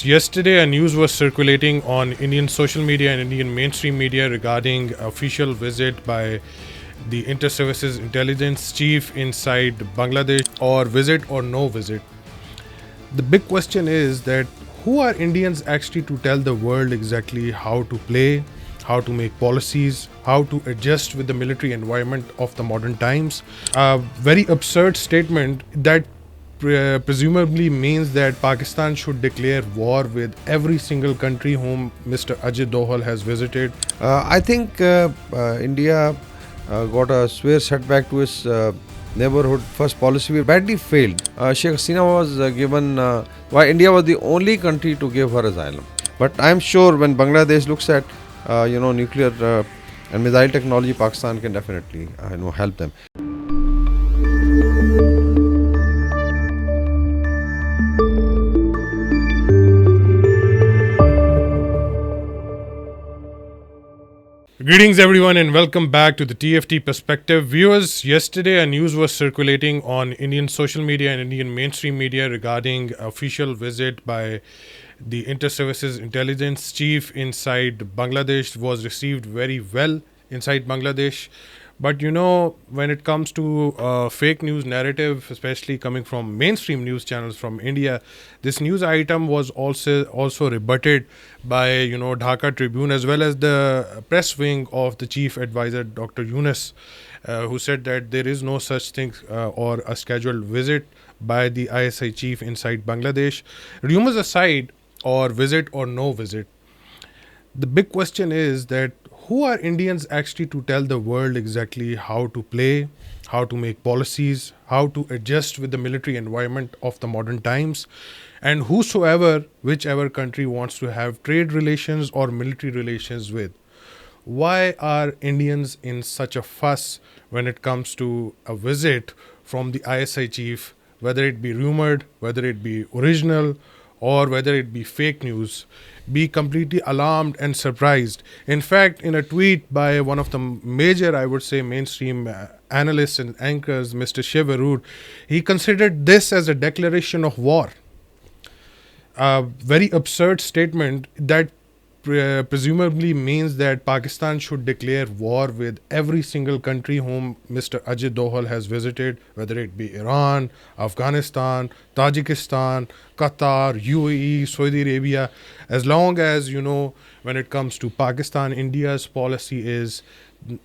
Yesterday a news was circulating on Indian social media and Indian mainstream media regarding official visit by the Inter-Services Intelligence Chief inside Bangladesh, or visit or no visit. The big question is that who are Indians actually to tell the world exactly how to play, how to make policies, how to adjust with the military environment of the modern times? A very absurd statement that presumably means that Pakistan should declare war with every single country whom Mr. Ajit Dohal has visited. I think India got a severe setback to its neighborhood first policy. We badly failed. Sheikh Hasina was given, why India was the only country to give her asylum. But I'm sure when Bangladesh looks at nuclear and missile technology, Pakistan can definitely help them. Greetings, everyone, and welcome back to the TFT Perspective. Viewers, yesterday a news was circulating on Indian social media and Indian mainstream media regarding official visit by the Inter-Services Intelligence Chief inside Bangladesh. Was received very well inside Bangladesh. But when it comes to fake news narrative, especially coming from mainstream news channels from India, this news item was also rebutted by Dhaka Tribune, as well as the press wing of the chief advisor Dr. Yunus, who said that there is no such thing or a scheduled visit by the ISI chief inside Bangladesh. Rumors aside, or visit or no visit, the big question is that who are Indians actually to tell the world exactly how to play, how to make policies, how to adjust with the military environment of the modern times, and whichever country wants to have trade relations or military relations with. Why are Indians in such a fuss when it comes to a visit from the ISI chief, whether it be rumored, whether it be original, or whether it be fake news? Be completely alarmed and surprised. In fact, in a tweet by one of the major, I would say, mainstream analysts and anchors, Mr. Shiv Arur, he considered this as a declaration of war. A very absurd statement that presumably means that Pakistan should declare war with every single country whom Mr. Ajit Dohal has visited, whether it be Iran, Afghanistan, Tajikistan, Qatar, UAE, Saudi Arabia. As long as, when it comes to Pakistan, India's policy is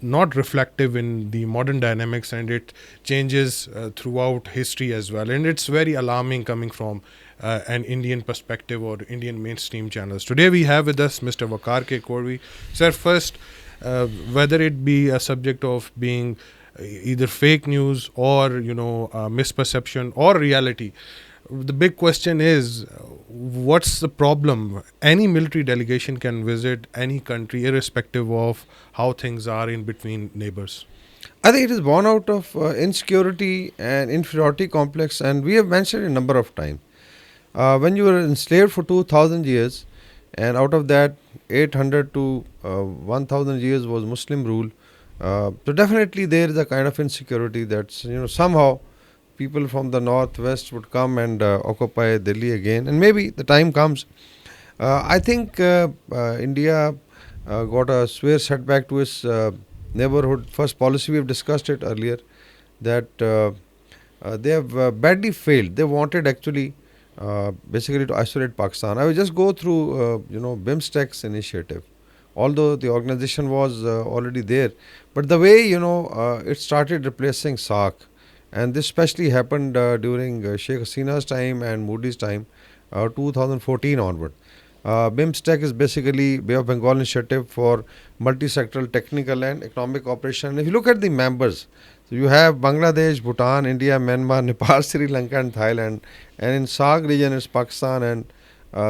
not reflective in the modern dynamics, and it changes throughout history as well. And it's very alarming coming from an Indian perspective or Indian mainstream channels. Today we have with us Mr. Waqar K. Korvi. Sir, first, whether it be a subject of being either fake news or misperception or reality, the big question is, what's the problem? Any military delegation can visit any country irrespective of how things are in between neighbors. I think it is born out of insecurity and inferiority complex, and we have mentioned it a number of times. When you were enslaved for 2000 years, and out of that 800 to 1000 years was Muslim rule, so definitely there is a kind of insecurity that's somehow people from the northwest would come and occupy Delhi again, and maybe the time comes. I think India got a severe setback to its neighborhood first policy. We have discussed it earlier that they have badly failed. They wanted actually basically to isolate Pakistan. I will just go through BIMSTEC's initiative. Although the organization was already there, but the way it started replacing SAARC, and this especially happened during Sheikh Hasina's time and Modi's time, 2014 onward. BIMSTEC is basically Bay of Bengal initiative for multi-sectoral technical and economic cooperation. If you look at the members, so you have Bangladesh, Bhutan, India, Myanmar, Nepal, Sri Lanka and Thailand, and in SAARC region it's Pakistan and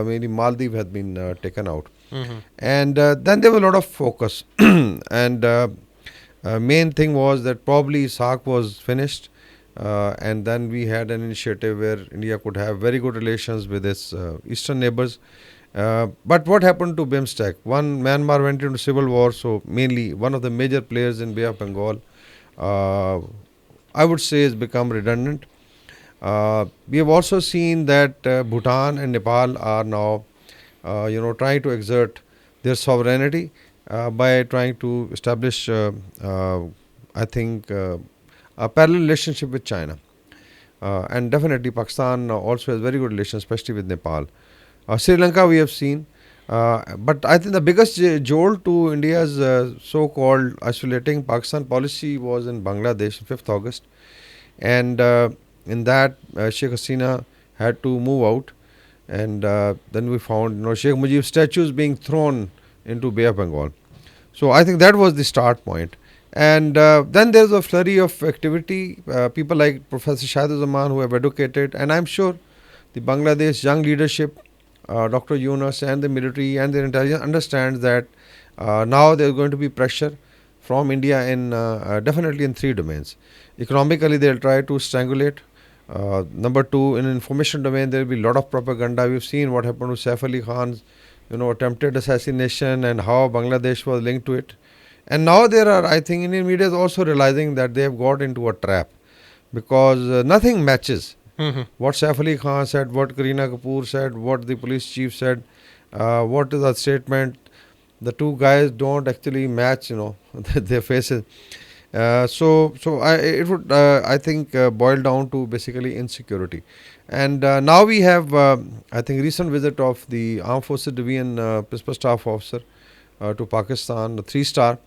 maybe Maldives has been taken out. And then there was a lot of focus and main thing was that probably SAARC was finished, and then we had an initiative where India could have very good relations with its eastern neighbors. But what happened to BIMSTEC? One, Myanmar went into civil war, so mainly one of the major players in Bay of Bengal, I would say, has become redundant. We have also seen that Bhutan and Nepal are now trying to exert their sovereignty by trying to establish, I think, a parallel relationship with China. And definitely, Pakistan also has very good relations, especially with Nepal. Sri Lanka, we have seen. But I think the biggest jolt to India's so-called isolating Pakistan policy was in Bangladesh, 5th August. And in that, Sheikh Hasina had to move out. And then we found, Sheikh Mujib's statues being thrown into Bay of Bengal. So I think that was the start point. And then there's a flurry of activity. People like Professor Shahidul Zaman who have educated, and I'm sure the Bangladesh young leadership, Dr. Yunus and the military and their intelligence understands that now there's going to be pressure from India in definitely in three domains. Economically, they'll try to strangulate. Number two, in information domain, there will be a lot of propaganda. We've seen what happened to Saif Ali Khan's, attempted assassination and how Bangladesh was linked to it. And now there are, I think, Indian media is also realizing that they have got into a trap because nothing matches what Saif Ali Khan said, what Kareena Kapoor said, what the police chief said, what is the statement. The two guys don't actually match, their faces. It would, I think, boil down to basically insecurity. And now we have, I think, recent visit of the Armed Forces Division Principal Staff Officer to Pakistan, a 3-star,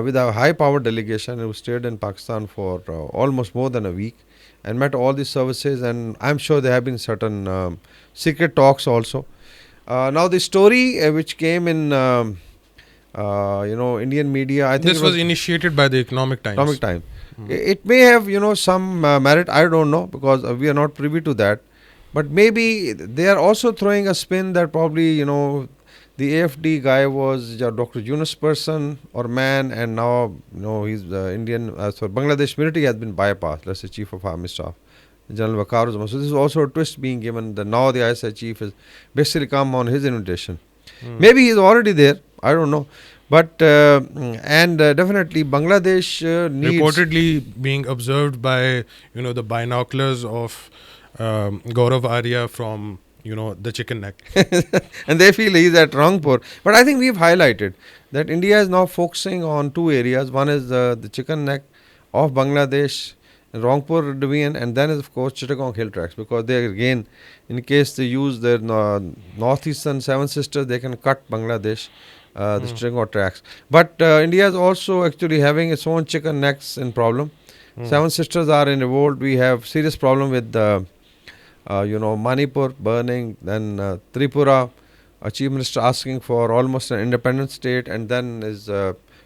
with a high-powered delegation who stayed in Pakistan for almost more than a week and met all the services. And I'm sure there have been certain secret talks also. Now the story which came in, Indian media, I think This was initiated by the Economic Times. Economic Time. It may have, some merit. I don't know because we are not privy to that. But maybe they are also throwing a spin that probably, the AFD guy was Dr. Yunus person or man, and now, he's Indian. So Bangladesh military has been bypassed. Let's say Chief of Army Staff, General Waqar Uzma. So this is also a twist being given. That now the ISI chief is basically come on his invitation. Maybe he's already there. I don't know. But definitely Bangladesh needs reportedly being observed by the binoculars of Gaurav Arya from the chicken neck. and they feel he's at Rangpur. But I think we've highlighted that India is now focusing on two areas. One is the chicken neck of Bangladesh, Rangpur division, and then is of course Chittagong Hill Tracks, because they again, in case they use their northeastern Seven Sisters, they can cut Bangladesh. The Chittagong tracks. But India is also actually having its own chicken necks in problem. Seven Sisters are in revolt. We have serious problem with Manipur burning, then Tripura, a chief minister asking for almost an independent state, and then is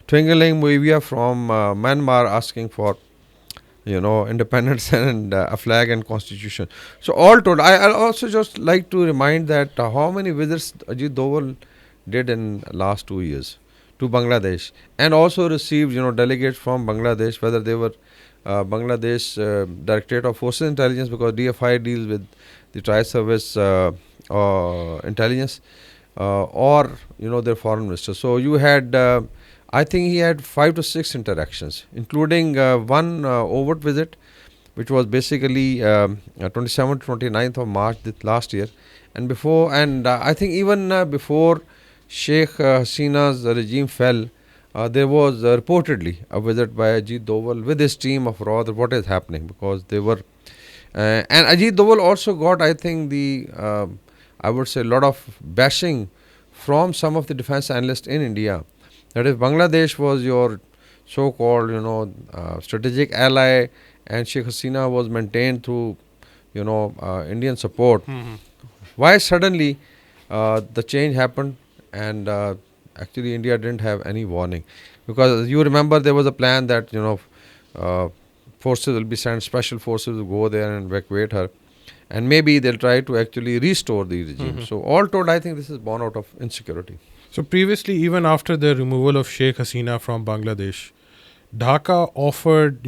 Twinkling Muivia from Myanmar asking for independence and a flag and constitution. So all told, I also just like to remind that how many visits Ajit Doval did in last 2 years to Bangladesh, and also received delegates from Bangladesh, whether they were Bangladesh Directorate of Forces Intelligence, because DFI deals with the tri-service intelligence, or their foreign minister. So you had I think he had 5 to 6 interactions, including one overt visit, which was basically 27th to 29th of March last year, and before, and I think even before Sheikh Hasina's regime fell, there was reportedly a visit by Ajit Doval with his team of what is happening, because they were and Ajit Doval also got, I think, I would say, a lot of bashing from some of the defense analysts in India, that if Bangladesh was your so-called strategic ally and Sheikh Hasina was maintained through Indian support, why suddenly the change happened? And actually India didn't have any warning, because you remember there was a plan that forces will be sent, special forces will go there and evacuate her, and maybe they'll try to actually restore the regime. So all told, I think this is born out of insecurity. So previously, even after the removal of Sheikh Hasina from Bangladesh, Dhaka offered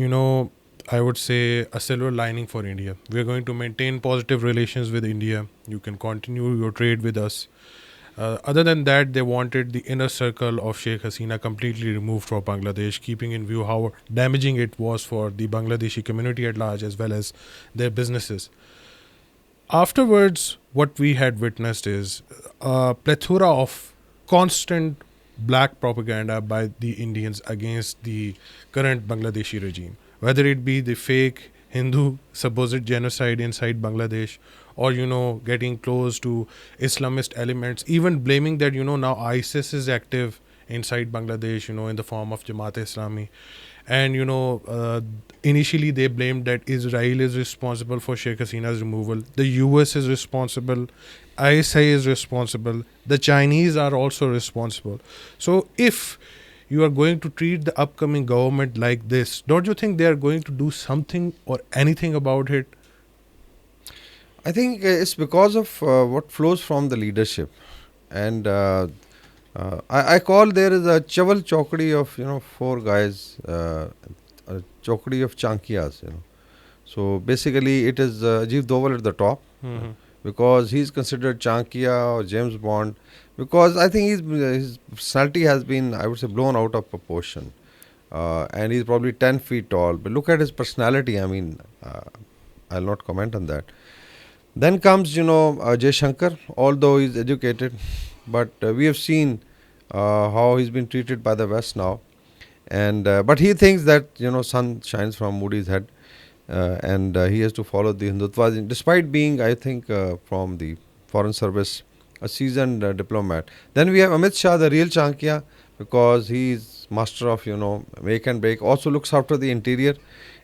I would say a silver lining for India. We're going to maintain positive relations with India. You can continue your trade with us. Other than that, they wanted the inner circle of Sheikh Hasina completely removed from Bangladesh, keeping in view how damaging it was for the Bangladeshi community at large as well as their businesses. Afterwards, what we had witnessed is a plethora of constant black propaganda by the Indians against the current Bangladeshi regime, whether it be the fake Hindu supposed genocide inside Bangladesh, or getting close to Islamist elements, even blaming that now ISIS is active inside Bangladesh, in the form of Jamaat Islami. And initially they blamed that Israel is responsible for Sheikh Hasina's removal, the US is responsible, ISI is responsible, the Chinese are also responsible. So if you are going to treat the upcoming government like this, don't you think they are going to do something or anything about it? I think it's because of what flows from the leadership, and I call there is a chaval chokdi of four guys, a chokdi of chankiyas. So basically, it is Ajit Doval at the top Mhm. because he's considered Chankiya or James Bond, because I think his personality has been, I would say, blown out of proportion, and he's probably 10 feet tall. But look at his personality. I mean, I'll not comment on that. Then comes, Jay Shankar, although he's educated, but we have seen how he's been treated by the West now. And but he thinks that sun shines from Moody's head, and he has to follow the Hindutva, despite being, I think, from the foreign service, a seasoned diplomat. Then we have Amit Shah, the real Chankiya, because he's master of make and break. Also looks after the interior,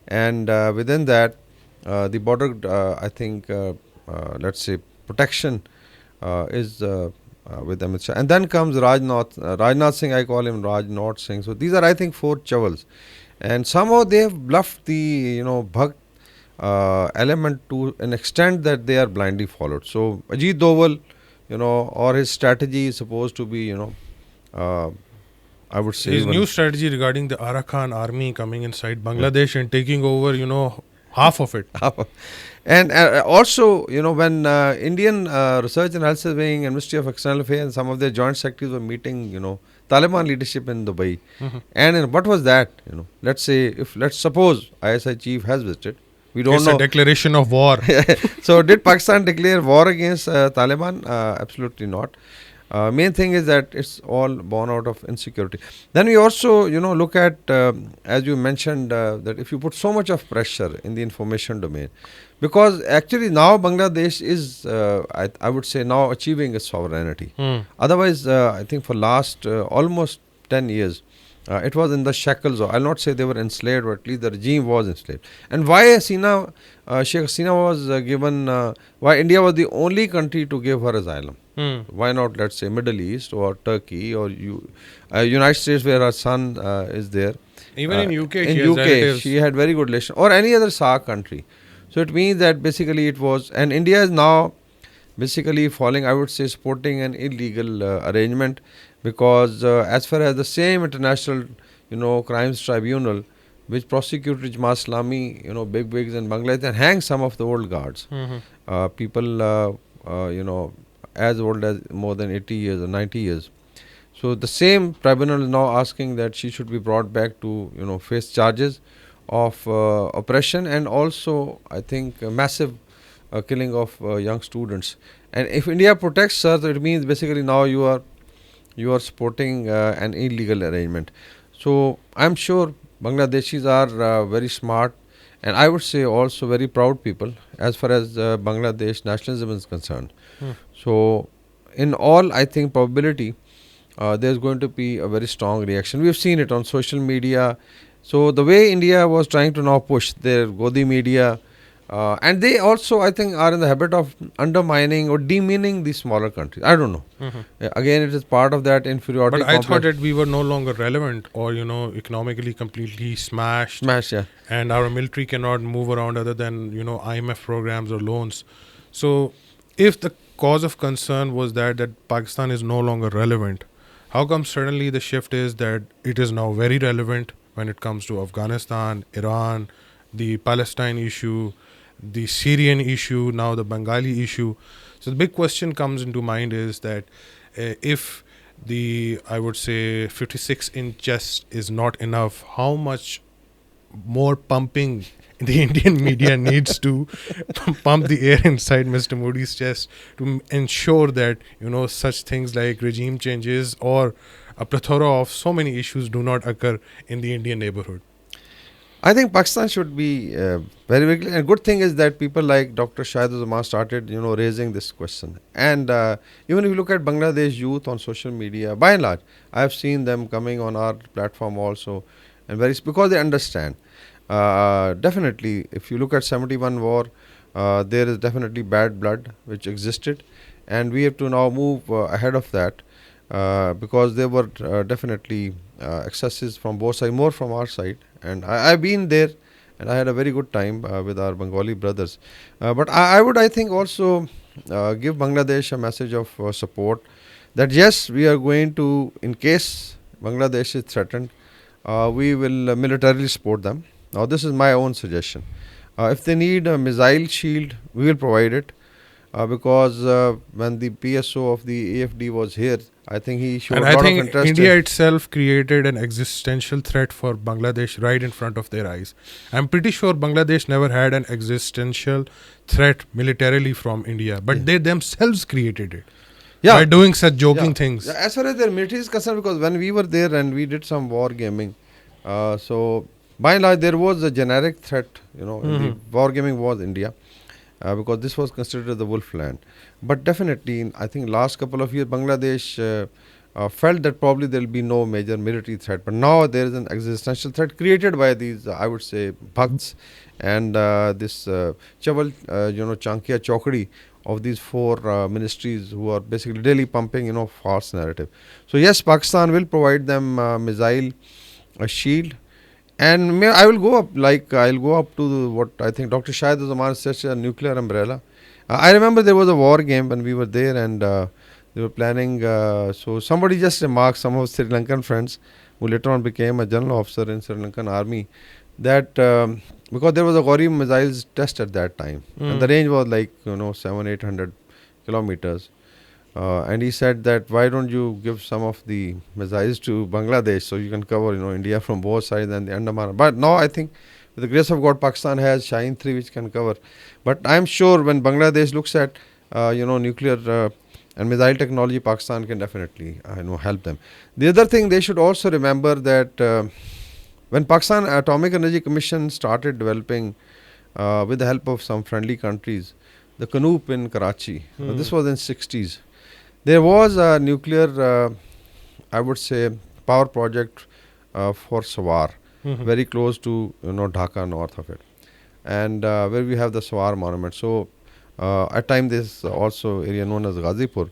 and within that, the border, I think, let's say, protection is with Amit Shah. And then comes Rajnath Singh, I call him Rajnath Singh. So these are, I think, four chavals. And somehow they have bluffed the, Bhakt element to an extent that they are blindly followed. So Ajit Doval, or his strategy is supposed to be, I would say, His even new strategy regarding the Arakan army coming inside Bangladesh and taking over, half of it. and also, when Indian Research and Health Surveying and Ministry of External Affairs and some of their joint secretaries were meeting, Taliban leadership in Dubai. Mhm. And what was that? Let's say, let's suppose ISI chief has visited. We don't It's know. a declaration of war. So did Pakistan declare war against Taliban? Absolutely not. Main thing is that it's all born out of insecurity. Then we also, look at, as you mentioned, that if you put so much of pressure in the information domain, because actually now Bangladesh is, I would say, now achieving its sovereignty. Hmm. Otherwise, I think for last almost 10 years, it was in the shackles. I'll not say they were enslaved, but at least the regime was enslaved. And why Sheikh Hasina was given, why India was the only country to give her asylum? Hmm. Why not, let's say, Middle East or Turkey or United States, where her son is there? Even in UK, In she has UK, relatives. she had very good relation, or any other SAARC country. So it means that basically it was, and India is now basically following, I would say, supporting an illegal arrangement, because as far as the same international, crimes tribunal, which prosecuted Jamaat Islami, big wigs in Bangladesh, and hang some of the old guards, Mhm. people, as old as more than 80 years or 90 years. So the same tribunal is now asking that she should be brought back to, face charges of oppression, and also, I think, a massive killing of young students. And if India protects her, it means basically now you are supporting an illegal arrangement. So I'm sure Bangladeshis are very smart, and I would say also very proud people as far as Bangladesh nationalism is concerned. Hmm. So in all, I think, probability, there's going to be a very strong reaction. We've seen it on social media. So the way India was trying to now push their Godi media, and they also, I think, are in the habit of undermining or demeaning the smaller countries. I don't know. Mhm. Again, it is part of that inferiority But I thought complex. that we were no longer relevant, or economically completely smashed, Smash, yeah. and our military cannot move around other than IMF programs or loans. So if the cause of concern was that Pakistan is no longer relevant, how come suddenly the shift is that it is now very relevant when it comes to Afghanistan, Iran, the Palestine issue, the Syrian issue, now the Bengali issue? So the big question comes into mind is that if the, I would say, 56-inch chest is not enough, how much more pumping the Indian media needs to pump the air inside Mr. Modi's chest to ensure that, such things like regime changes or a plethora of so many issues do not occur in the Indian neighborhood. I think Pakistan should be very, very clear. And good thing is that people like Dr. Shahid Zaman started, raising this question. And even if you look at Bangladesh youth on social media, by and large, I have seen them coming on our platform also, and because they understand. Definitely, if you look at 71 war, there is definitely bad blood which existed, and we have to now move ahead of that because there were definitely excesses from both sides, more from our side. And I've been there, and I had a very good time with our Bengali brothers. But I would, I think, also give Bangladesh a message of support that yes, we are going to, in case Bangladesh is threatened, we will militarily support them. Now, this is my own suggestion. If they need a missile shield, we will provide it. Because when the PSO of the AFD was here, I think he showed And a I lot of think interest. India itself created an existential threat for Bangladesh right in front of their eyes. I'm pretty sure Bangladesh never had an existential threat militarily from India, but they themselves created it by doing such joking things. Yeah, as far as their military is concerned, because when we were there and we did some war gaming, so by and large there was a generic threat, in the war gaming was India. Because this was considered the wolf land. But definitely, I think last couple of years, Bangladesh felt that probably there will be no major military threat. But now there is an existential threat created by these, I would say, Bhakts and this Chaval, Chankia Chokri of these four ministries who are basically daily pumping, false narrative. So yes, Pakistan will provide them missile shield. And I will go up, I'll go up to what I think Dr. Shahid Zaman says, a nuclear umbrella. I remember there was a war game when we were there, and they were planning. So somebody just remarked, some of Sri Lankan friends who later on became a general officer in Sri Lankan army, that because there was a Gauri missiles test at that time, and the range was 700-800 kilometers. And he said that why don't you give some of the missiles to Bangladesh so you can cover India from both sides and the Andaman. But now I think with the grace of God, Pakistan has Shaheen 3 which can cover. But I'm sure when Bangladesh looks at nuclear and missile technology, Pakistan can definitely help them. The other thing they should also remember that when Pakistan Atomic Energy Commission started developing with the help of some friendly countries, the Kanoop in Karachi, this was in 60s. There was a nuclear, I would say, power project for Sawar, very close to Dhaka, north of it, and where we have the Sawar monument. So at time this also area known as Ghazipur.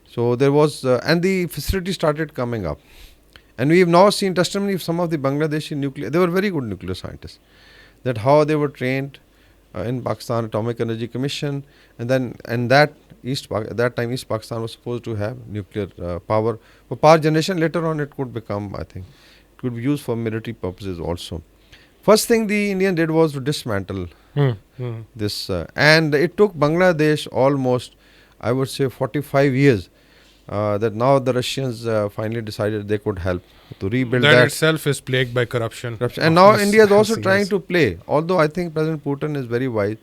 So there was, and the facility started coming up, and we have now seen testimony of some of the Bangladeshi nuclear. They were very good nuclear scientists. That how they were trained in Pakistan Atomic Energy Commission, and then at that time East Pakistan was supposed to have nuclear power for power generation. Later on it could become, I think, it could be used for military purposes also. First thing the Indian did was to dismantle this, and it took Bangladesh almost, I would say, 45 years that now the Russians finally decided they could help to rebuild that. That itself is plagued by corruption. And now India is also trying to play, although I think President Putin is very wise,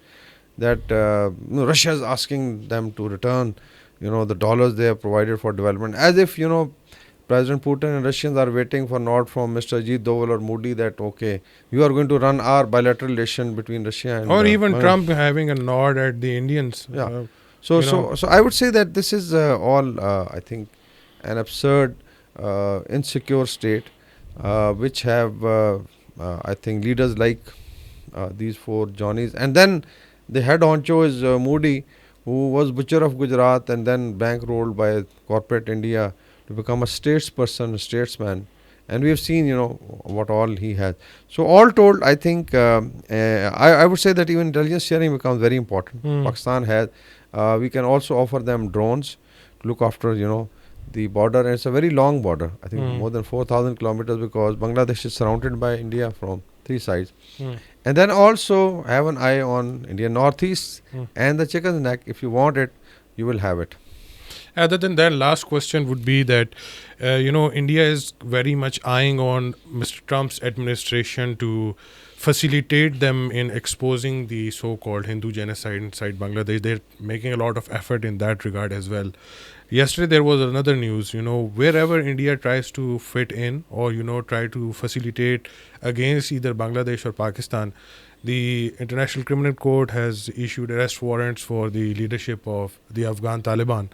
that Russia is asking them to return the dollars they have provided for development, as if President Putin and Russians are waiting for nod from Mr. Ajit Doval or Modi that okay, you are going to run our bilateral relation between Russia and or even Trump having a nod at the Indians. So I would say that this is all I think an absurd insecure state which have I think leaders like these four Johnnies, and then the head honcho is Modi, who was butcher of Gujarat and then bankrolled by corporate India to become a statesman, and we have seen what all he has. So all told, I think I would say that even intelligence sharing becomes very important. Pakistan has we can also offer them drones to look after the border, and it's a very long border, I think more than 4,000 kilometers, because Bangladesh is surrounded by India from 3 sides. And then also have an eye on India northeast and the chicken's neck. If you want it, you will have it. Other than that, last question would be that, India is very much eyeing on Mr. Trump's administration to facilitate them in exposing the so-called Hindu genocide inside Bangladesh. They're making a lot of effort in that regard as well. Yesterday there was another news, wherever India tries to fit in or, try to facilitate against either Bangladesh or Pakistan, the International Criminal Court has issued arrest warrants for the leadership of the Afghan Taliban.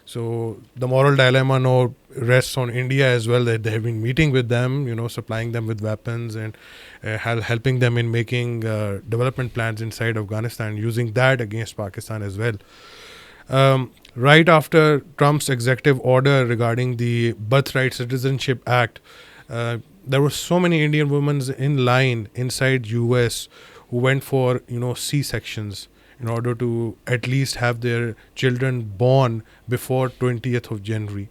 So the moral dilemma now rests on India as well, that they have been meeting with them, supplying them with weapons and helping them in making development plans inside Afghanistan, using that against Pakistan as well. Right after Trump's executive order regarding the Birthright Citizenship Act, there were so many Indian women in line inside US who went for, C-sections in order to at least have their children born before 20th of January.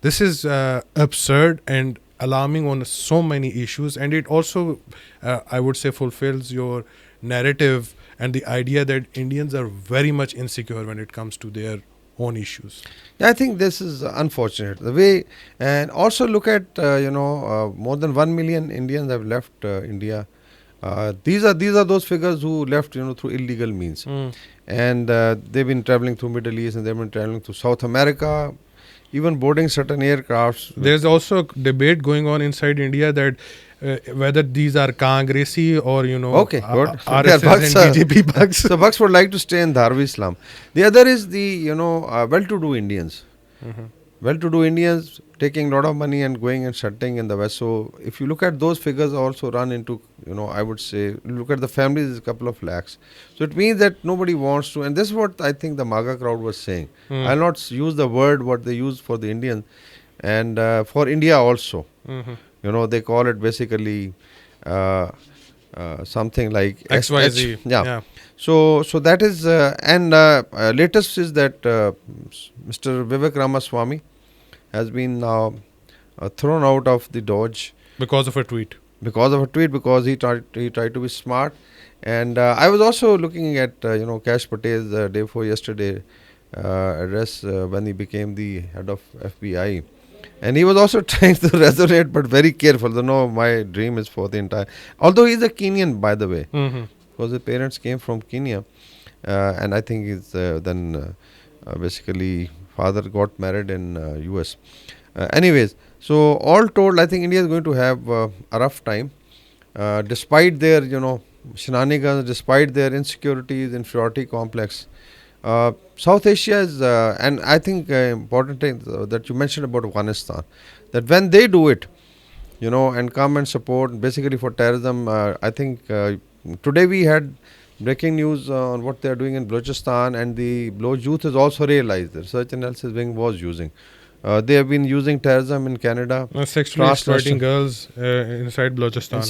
This is absurd and alarming on so many issues, and it also, I would say, fulfills your narrative and the idea that Indians are very much insecure when it comes to their own issues. Yeah, I think this is unfortunate. The way, and also look at more than 1 million Indians have left India. These are those figures who left through illegal means, and they've been traveling through Middle East, and they've been traveling to South America, even boarding certain aircrafts. There's also a debate going on inside India that whether these are Congressy or Okay, good. RSS and BJP bugs. So bugs would like to stay in Dharwa Islam. The other is the well-to-do Indians. Well-to-do Indians taking a lot of money and going and shutting in the West. So if you look at those figures, also run into I would say, look at the families, is a couple of lakhs. So it means that nobody wants to, and this is what I think the MAGA crowd was saying. I'll not use the word what they use for the Indians, and for India also. They call it basically something like XYZ. Yeah. So that is, and latest is that Mr. Vivek Ramaswamy has been now thrown out of the Dodge because of a tweet. Because he tried to be smart. And I was also looking at Kash Patel's day before yesterday address when he became the head of FBI. And he was also trying to resonate, but very careful. My dream is for the entire... Although he's a Kenyan, by the way. Because his parents came from Kenya. And I think he's then basically father got married in US. Anyways, so all told, I think India is going to have a rough time. Despite their, shenanigans, despite their insecurities, inferiority complex. South Asia is, and I think important thing that you mentioned about Afghanistan, that when they do it, and come and support basically for terrorism, I think today we had breaking news on what they are doing in Balochistan, and the Baloch youth has also realized the research analysis wing was using. They have been using terrorism in Canada. Sexually exploiting girls inside Balochistan.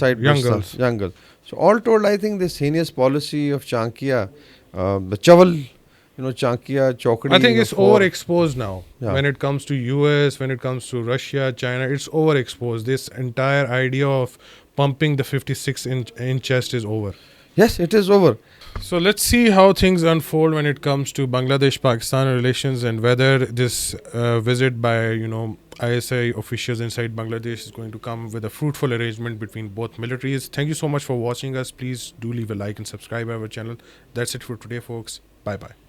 Young girls. So all told, I think this heinous policy of Chankiya, the Chaval, Chankiya, Chokdi. I think it's overexposed now. Yeah. When it comes to US, when it comes to Russia, China, it's overexposed. This entire idea of pumping the 56-inch chest is over. Yes, it is over. So let's see how things unfold when it comes to Bangladesh-Pakistan relations, and whether this visit by, ISI officials inside Bangladesh is going to come with a fruitful arrangement between both militaries. Thank you so much for watching us. Please do leave a like and subscribe our channel. That's it for today, folks. Bye-bye.